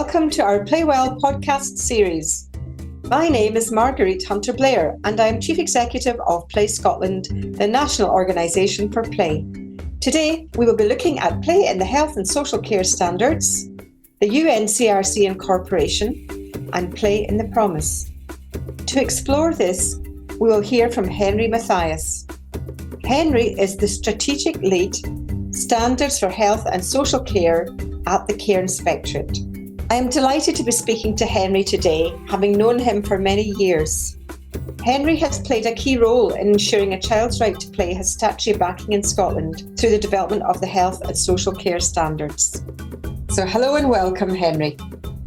Welcome to our Play Well podcast series. My name is Marguerite Hunter-Blair and I am Chief Executive of Play Scotland, the national organisation for play. Today we will be looking at play in the health and social care standards, the UNCRC incorporation and play in the promise. To explore this, we will hear from Henry Mathias. Henry is the Strategic Lead, Standards for Health and Social Care at the Care Inspectorate. I am delighted to be speaking to Henry today, having known him for many years. Henry has played a key role in ensuring a child's right to play has statutory backing in Scotland through the development of the health and social care standards. So hello and welcome, Henry.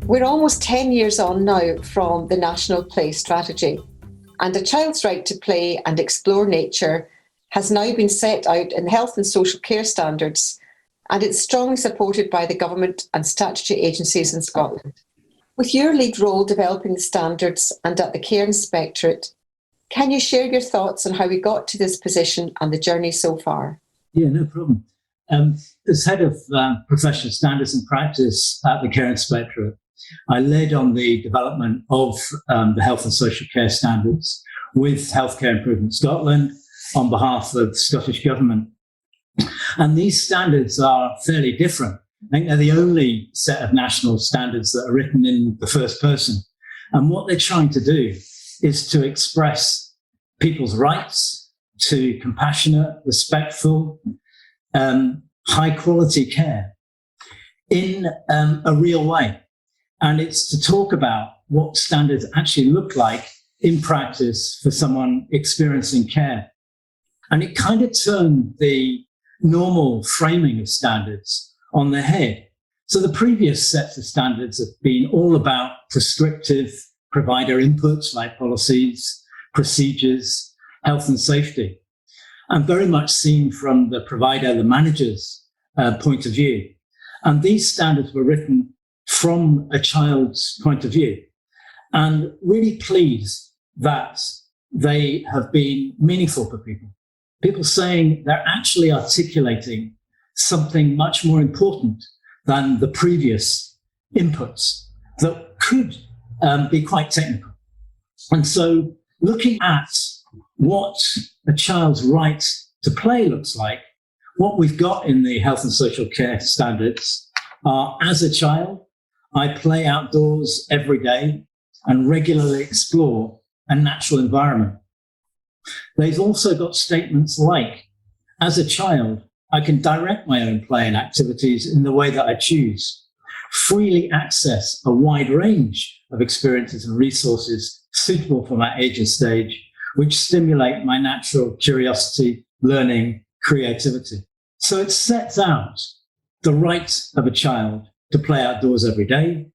We're almost 10 years on now from the National Play Strategy, and a child's right to play and explore nature has now been set out in the health and social care standards, and it's strongly supported by the government and statutory agencies in Scotland. With your lead role developing the standards and at the Care Inspectorate, can you share your thoughts on how we got to this position and the journey so far? Yeah, no problem. As head of professional standards and practice at the Care Inspectorate, I led on the development of the health and social care standards with Healthcare Improvement Scotland on behalf of the Scottish Government. And these standards are fairly different. I think they're the only set of national standards that are written in the first person. And what they're trying to do is to express people's rights to compassionate, respectful, high quality care in a real way. And it's to talk about what standards actually look like in practice for someone experiencing care. And it kind of turned the normal framing of standards on their head. So the previous sets of standards have been all about prescriptive provider inputs like policies, procedures, health and safety, and very much seen from the provider, the manager's point of view. And these standards were written from a child's point of view, and really pleased that they have been meaningful for people. People saying they're actually articulating something much more important than the previous inputs that could be quite technical. And so looking at what a child's right to play looks like, what we've got in the health and social care standards are, as a child, I play outdoors every day and regularly explore a natural environment. They've also got statements like, as a child, I can direct my own play and activities in the way that I choose, freely access a wide range of experiences and resources suitable for my age and stage, which stimulate my natural curiosity, learning, creativity. So it sets out the right of a child to play outdoors every day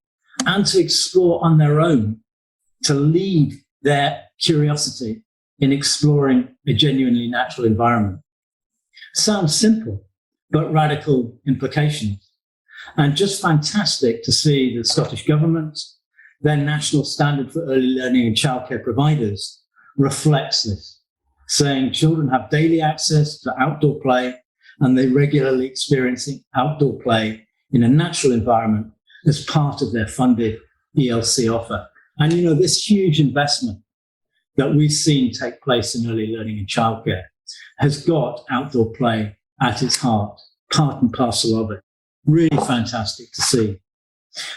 and to explore on their own, to lead their curiosity in exploring a genuinely natural environment. Sounds simple, but radical implications. And just fantastic to see the Scottish Government, their national standard for early learning and childcare providers, reflects this, saying children have daily access to outdoor play and they regularly experiencing outdoor play in a natural environment as part of their funded ELC offer. And you know, this huge investment that we've seen take place in early learning and childcare has got outdoor play at its heart, part and parcel of it. Really fantastic to see.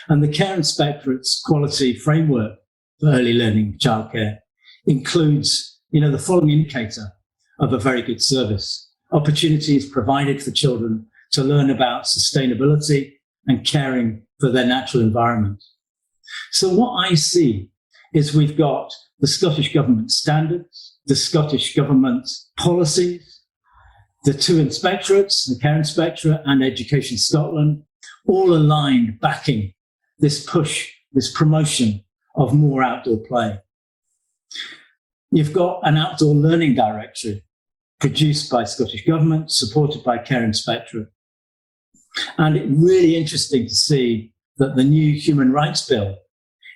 And the Care Inspectorate's quality framework for early learning and childcare includes, the following indicator of a very good service: opportunities provided for children to learn about sustainability and caring for their natural environment. So what I see is we've got the Scottish Government standards, the Scottish Government policies, the two inspectorates, the Care Inspectorate and Education Scotland, all aligned backing this push, this promotion of more outdoor play. You've got an outdoor learning directory produced by Scottish Government, supported by Care Inspectorate. And it's really interesting to see that the new Human Rights Bill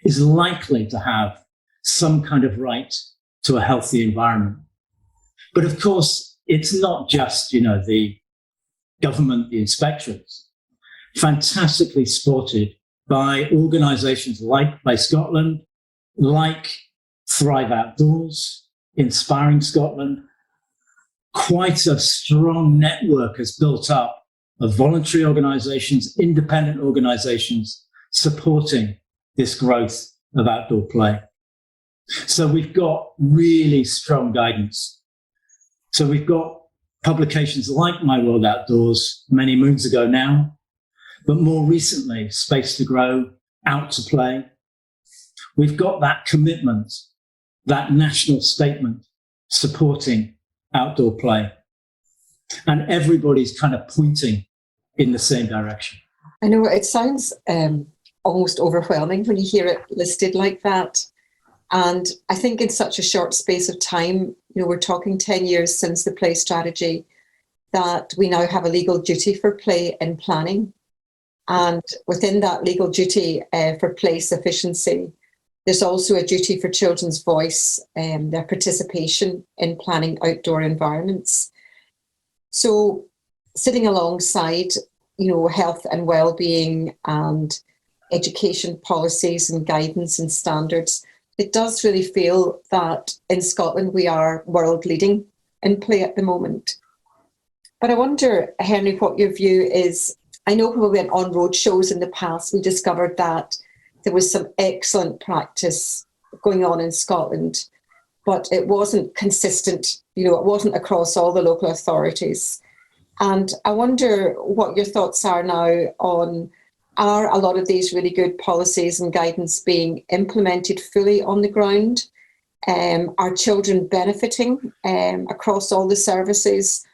is likely to have some kind of right to a healthy environment. But of course, it's not just, the government, the inspectorates, fantastically supported by organisations like Play Scotland, like Thrive Outdoors, Inspiring Scotland. Quite a strong network has built up of voluntary organisations, independent organisations supporting this growth of outdoor play. So we've got really strong guidance. So we've got publications like My World Outdoors many moons ago now, but more recently, Space to Grow, Out to Play. We've got that commitment, that national statement supporting outdoor play. And everybody's kind of pointing in the same direction. I know it sounds almost overwhelming when you hear it listed like that. And I think in such a short space of time, we're talking 10 years since the play strategy, that we now have a legal duty for play in planning. And within that legal duty for play sufficiency, there's also a duty for children's voice and their participation in planning outdoor environments. So sitting alongside, health and well-being and education policies and guidance and standards, it does really feel that in Scotland we are world leading in play at the moment. But I wonder, Henry, what your view is. I know when we went on road shows in the past, we discovered that there was some excellent practice going on in Scotland, but it wasn't consistent. It wasn't across all the local authorities. And I wonder what your thoughts are now on, are a lot of these really good policies and guidance being implemented fully on the ground? Are children benefiting across all the services?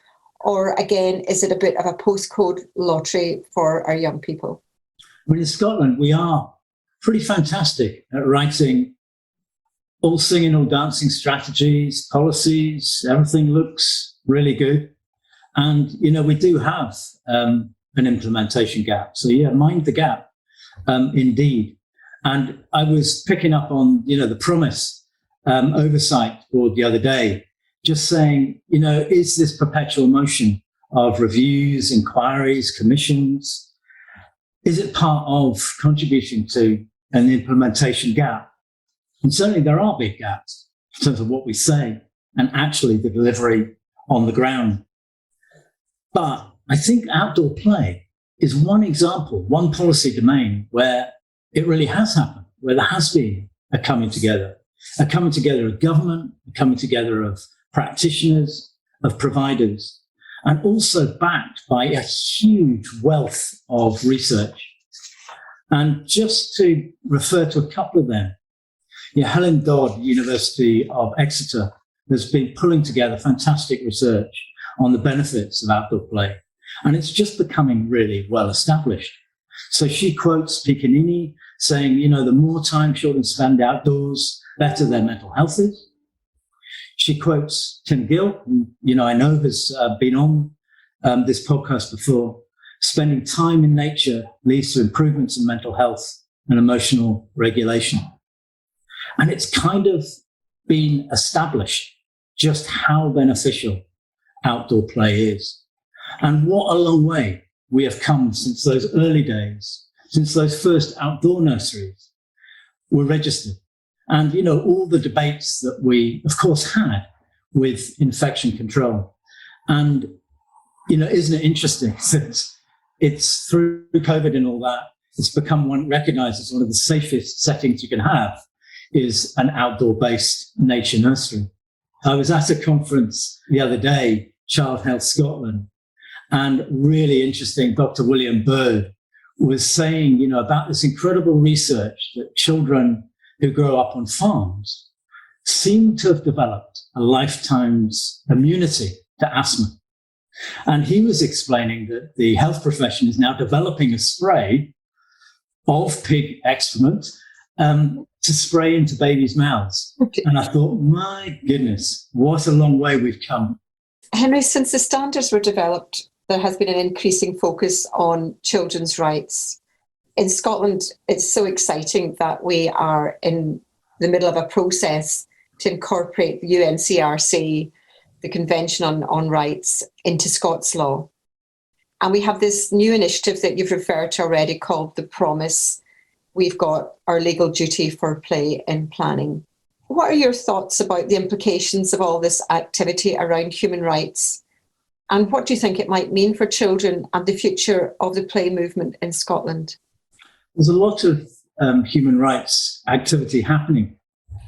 Or again, is it a bit of a postcode lottery for our young people? Well, in Scotland, we are pretty fantastic at writing all singing, all dancing strategies, policies. Everything looks really good. And, we do have an implementation gap. So, yeah, mind the gap, indeed. And I was picking up on, the Promise Oversight Board the other day, just saying, is this perpetual motion of reviews, inquiries, commissions, is it part of contributing to an implementation gap? And certainly there are big gaps in terms of what we say and actually the delivery on the ground. But I think outdoor play is one example, one policy domain where it really has happened, where there has been a coming together of government, a coming together of practitioners, of providers, and also backed by a huge wealth of research. And just to refer to a couple of them, Helen Dodd, University of Exeter, has been pulling together fantastic research on the benefits of outdoor play. And it's just becoming really well established. So she quotes Piccinini saying, the more time children spend outdoors, better their mental health is. She quotes Tim Gill, who, I know has been on this podcast before. Spending time in nature leads to improvements in mental health and emotional regulation. And it's kind of been established just how beneficial outdoor play is. And what a long way we have come since those early days, since those first outdoor nurseries were registered. And, all the debates that we, of course, had with infection control. And, isn't it interesting that it's through COVID and all that, it's become recognized as one of the safest settings you can have is an outdoor-based nature nursery. I was at a conference the other day, Child Health Scotland, and really interesting, Dr. William Bird was saying, about this incredible research that children who grow up on farms seem to have developed a lifetime's immunity to asthma. And he was explaining that the health profession is now developing a spray of pig excrement to spray into babies' mouths. Okay. And I thought, my goodness, what a long way we've come. Henry, since the standards were developed, there has been an increasing focus on children's rights. In Scotland, it's so exciting that we are in the middle of a process to incorporate the UNCRC, the Convention on Rights, into Scots law. And we have this new initiative that you've referred to already called the Promise. we've got our legal duty for play in planning. What are your thoughts about the implications of all this activity around human rights? And what do you think it might mean for children and the future of the play movement in Scotland? There's a lot of human rights activity happening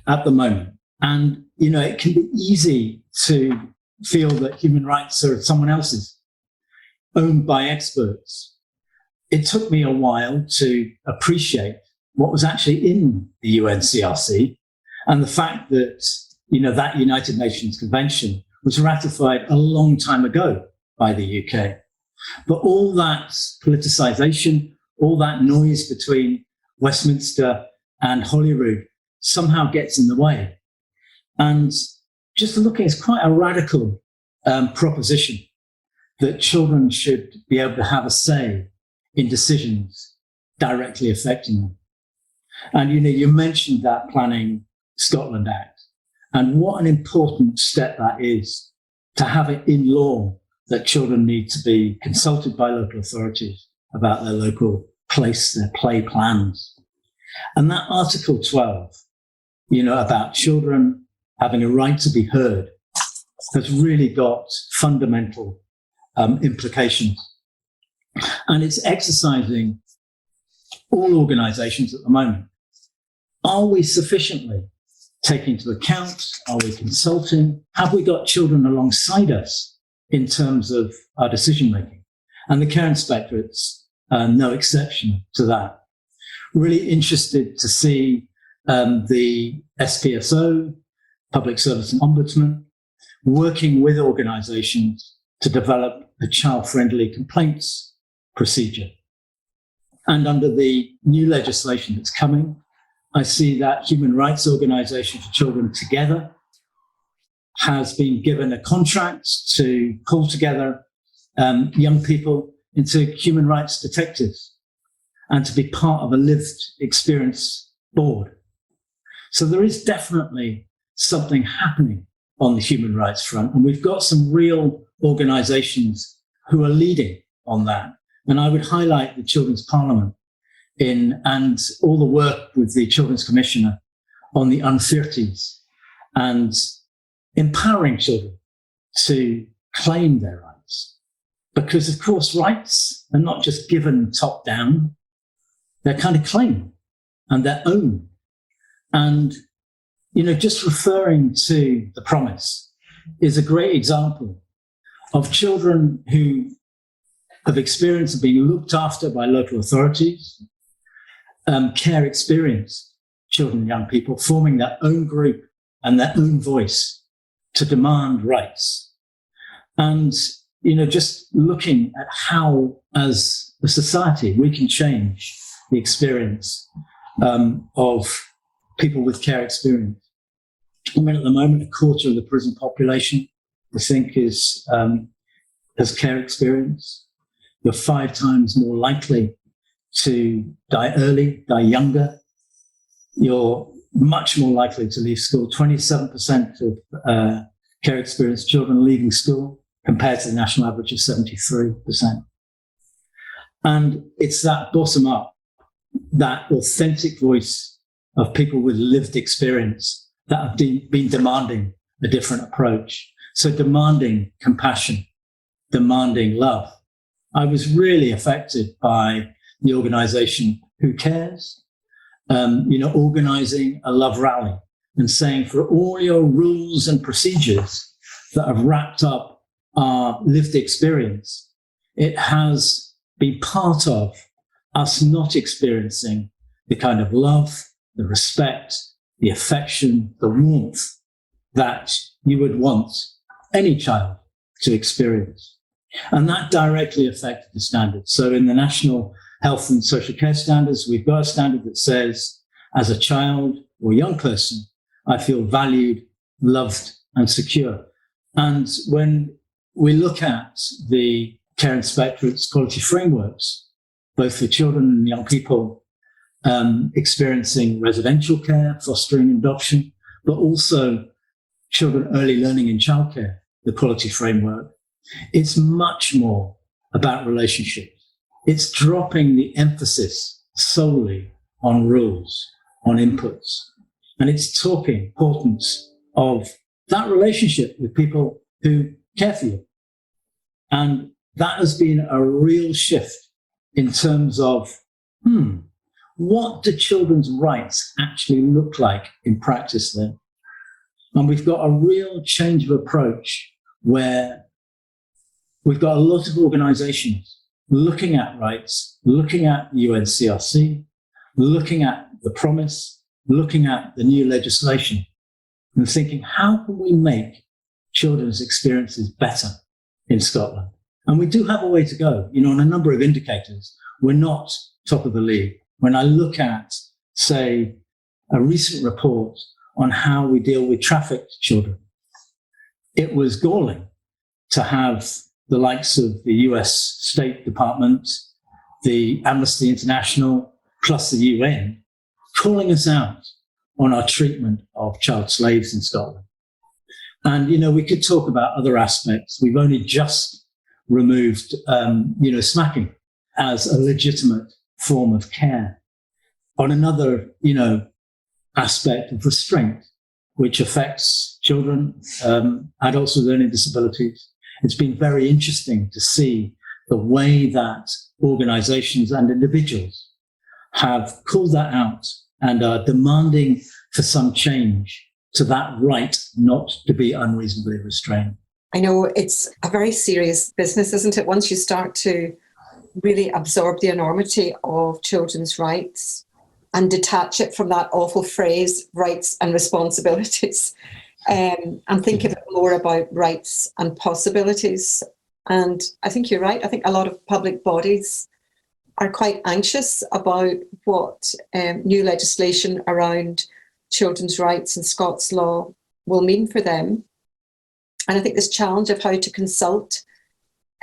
at the moment. And, it can be easy to feel that human rights are someone else's, owned by experts. It took me a while to appreciate what was actually in the UNCRC and the fact that, that United Nations Convention was ratified a long time ago by the UK. But all that politicization, all that noise between Westminster and Holyrood somehow gets in the way. And just looking, it's quite a radical proposition that children should be able to have a say in decisions directly affecting them. And, you mentioned that Planning Scotland Act, and what an important step that is to have it in law that children need to be consulted by local authorities about their local place, their play plans. And that Article 12, about children having a right to be heard, has really got fundamental implications. And it's exercising all organisations at the moment. Are we sufficiently taking into account? Are we consulting? Have we got children alongside us in terms of our decision making? And the Care Inspectorate's no exception to that. Really interested to see the SPSO, Public Service and Ombudsman, working with organisations to develop a child-friendly complaints procedure. And under the new legislation that's coming, I see that Human Rights Organisation for Children Together has been given a contract to pull together young people into human rights detectives and to be part of a lived experience board. So there is definitely something happening on the human rights front, and we've got some real organisations who are leading on that. And I would highlight the Children's Parliament and all the work with the Children's Commissioner on the unfirties and empowering children to claim their rights. Because, of course, rights are not just given top down, they're kind of claimed and they're owned. And, just referring to the promise is a great example of children who have experienced being looked after by local authorities, care experienced children and young people forming their own group and their own voice to demand rights. And, just looking at how, as a society, we can change the experience of people with care experience. I mean, at the moment, a quarter of the prison population, I think, has care experience. You're 5 times more likely to die early, die younger. You're much more likely to leave school. 27% of care experienced children leaving school compared to the national average of 73%. And it's that bottom up, that authentic voice of people with lived experience that have been demanding a different approach. So demanding compassion, demanding love. I was really affected by the organisation Who Cares, organising a love rally and saying, for all your rules and procedures that have wrapped up our lived experience, it has been part of us not experiencing the kind of love, the respect, the affection, the warmth that you would want any child to experience. And that directly affected the standards. So in the National Health and Social Care Standards, we've got a standard that says, as a child or young person, I feel valued, loved, and secure. And when we look at the Care Inspectorate's quality frameworks, both for children and young people experiencing residential care, fostering and adoption, but also children early learning in childcare, the quality framework, it's much more about relationships. It's dropping the emphasis solely on rules, on inputs. And it's talking importance of that relationship with people who care for you. And that has been a real shift in terms of, what do children's rights actually look like in practice then? And we've got a real change of approach where we've got a lot of organizations looking at rights, looking at UNCRC, looking at the promise, looking at the new legislation, and thinking, how can we make children's experiences better in Scotland? And we do have a way to go. On a number of indicators, we're not top of the league. When I look at, say, a recent report on how we deal with trafficked children, it was galling to have the likes of the US State Department, the Amnesty International, plus the UN, calling us out on our treatment of child slaves in Scotland. And, we could talk about other aspects. We've only just removed, smacking as a legitimate form of care. On another, aspect of restraint, which affects children, adults with learning disabilities. It's been very interesting to see the way that organizations and individuals have called that out and are demanding for some change to that right not to be unreasonably restrained. I know it's a very serious business, isn't it? Once you start to really absorb the enormity of children's rights and detach it from that awful phrase, rights and responsibilities, and think of it more about rights and possibilities. And I think you're right. I think a lot of public bodies are quite anxious about what new legislation around children's rights and Scots law will mean for them. And I think this challenge of how to consult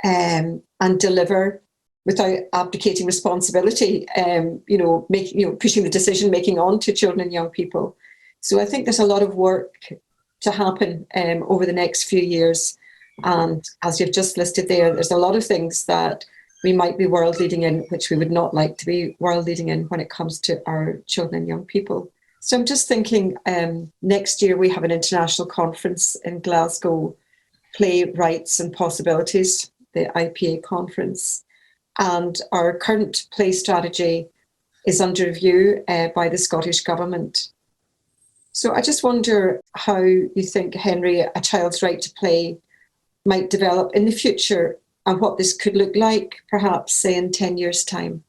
and deliver without abdicating responsibility, pushing the decision making on to children and young people. So I think there's a lot of work to happen over the next few years. And as you've just listed there's a lot of things that we might be world leading in, which we would not like to be world leading in when it comes to our children and young people. So I'm just thinking next year we have an international conference in Glasgow, Play, Rights and Possibilities, the IPA conference. And our current play strategy is under review by the Scottish Government. So I just wonder how you think, Henry, a child's right to play might develop in the future and what this could look like, perhaps, say, in 10 years' time.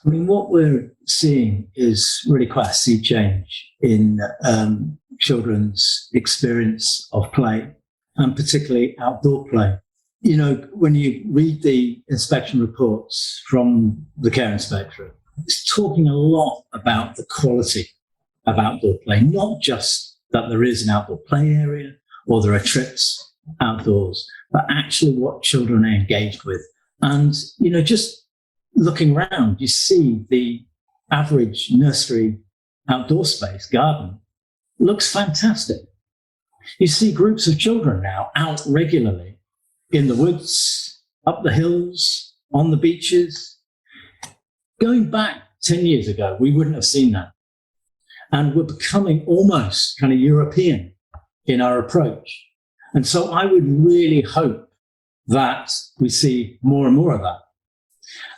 I mean, what we're seeing is really quite a sea change in children's experience of play, and particularly outdoor play. When you read the inspection reports from the Care Inspectorate, it's talking a lot about the quality of outdoor play, not just that there is an outdoor play area or there are trips outdoors, but actually what children are engaged with. And, just looking around, you see the average nursery outdoor space, garden, looks fantastic. You see groups of children now out regularly in the woods, up the hills, on the beaches. Going back 10 years ago, we wouldn't have seen that. And we're becoming almost kind of European in our approach. And so I would really hope that we see more and more of that.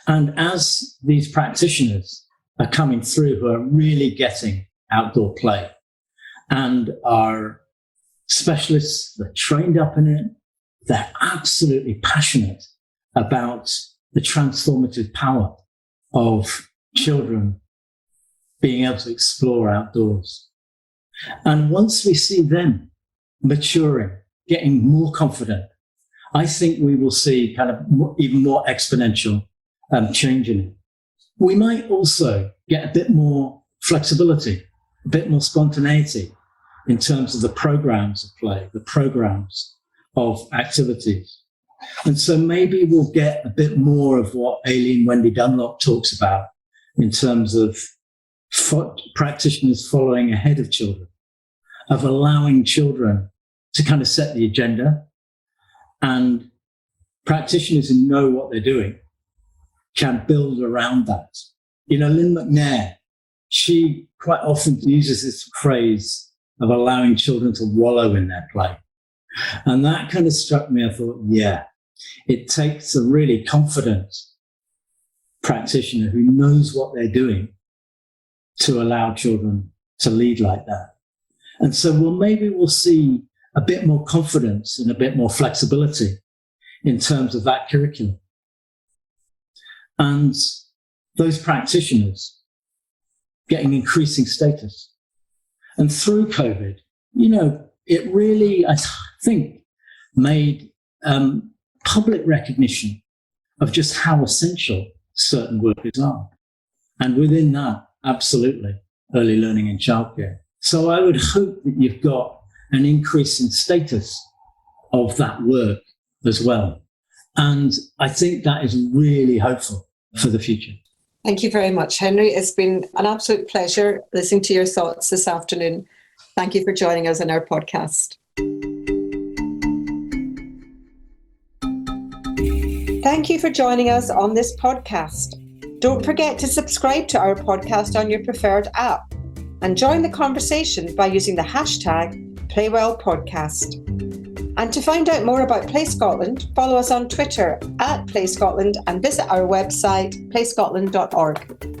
And as these practitioners are coming through who are really getting outdoor play and are specialists, they're trained up in it, they're absolutely passionate about the transformative power of children being able to explore outdoors. And once we see them maturing, getting more confident, I think we will see kind of even more exponential change in it. We might also get a bit more flexibility, a bit more spontaneity in terms of the programs of play, the programs of activities. And so maybe we'll get a bit more of what Aileen Wendy Dunlop talks about in terms of practitioners following ahead of children, of allowing children to kind of set the agenda, and practitioners who know what they're doing can build around that. Lynn McNair, she quite often uses this phrase of allowing children to wallow in their play. And that kind of struck me. I thought, yeah, it takes a really confident practitioner who knows what they're doing to allow children to lead like that. And so, maybe we'll see a bit more confidence and a bit more flexibility in terms of that curriculum. And those practitioners getting increasing status. And through COVID, it really, I think, made public recognition of just how essential certain workers are. And within that, absolutely, early learning and childcare. So I would hope that you've got an increase in status of that work as well. And I think that is really hopeful for the future. Thank you very much, Henry. It's been an absolute pleasure listening to your thoughts this afternoon. Thank you for joining us on our podcast. Thank you for joining us on this podcast. Don't forget to subscribe to our podcast on your preferred app and join the conversation by using the hashtag PlayWellPodcast. And to find out more about Play Scotland, follow us on Twitter @PlayScotland and visit our website playscotland.org.